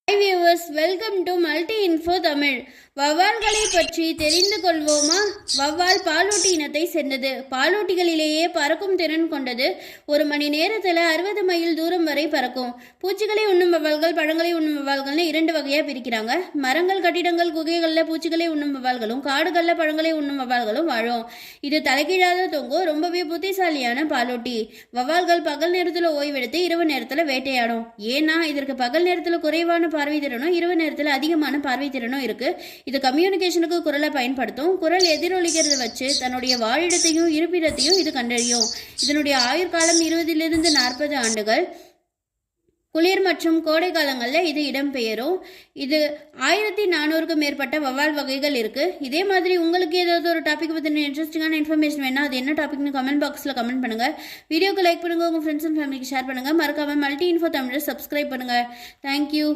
Hi viewers, welcome to Multi Info Tamil. வவ்வால்களை பற்றி தெரிந்து கொள்வோமா? வவ்வால் பாலூட்டி இனத்தை சேர்ந்தது. பாலூட்டிகளிலேயே பறக்கும் திறன் கொண்டது. ஒரு மணி நேரத்தில் 60 மைல் தூரம் வரை பறக்கும். பூச்சிகளை உண்ணும் வவ்வால்கள், பழங்களை உண்ணும் வவ்வால்கள்னு 2 வகையாக பிரிக்கிறாங்க. மரங்கள், கட்டிடங்கள், குகைகளில் பூச்சிகளை உண்ணும் வவ்வால்களும், காடுகளில் பழங்களை உண்ணும் வவ்வால்களும் வாழும். இது தலைகீழாத தொங்கும், ரொம்பவே புத்திசாலியான பாலூட்டி. வவ்வால்கள் பகல் நேரத்தில் ஓய்வெடுத்து இரவு நேரத்தில் வேட்டையாடும். ஏன்னா இதற்கு பகல் நேரத்தில் குறைவான பார்வை திறனும் இரவு நேரத்தில் அதிகமான பார்வை திறனும் இருக்கு. இது கம்யூனிகேஷனுக்கு குரலை பயன்படுத்தும். குரல் எதிரொலிக்கிறத வச்சு தன்னுடைய வாழிடத்தையும் இருப்பிடத்தையும் இது கண்டறியும். இதனுடைய ஆயுட்காலம் 20 to 40 ஆண்டுகள். குளிர் மற்றும் கோடை காலங்களில் இது இடம்பெயரும். இது 1400க்கும் மேற்பட்ட வவ்வால் வகைகள் இருக்குது. இதே மாதிரி உங்களுக்கு ஏதாவது ஒரு டாபிக் பற்றின இன்ட்ரெஸ்டிங்கான இன்ஃபர்மேஷன் வேணால் அது என்ன டாபிக்னு கமெண்ட் பாக்ஸில் கமெண்ட் பண்ணுங்கள். வீடியோக்கு லைக் பண்ணுங்கள், உங்கள் ஃப்ரெண்ட்ஸ் அண்ட் ஃபேமிலிக்கு ஷேர் பண்ணுங்கள். மறக்காமல் மல்டி இன்ஃபோ தமிழை சப்ஸ்கிரைப் பண்ணுங்கள். தேங்க்யூ.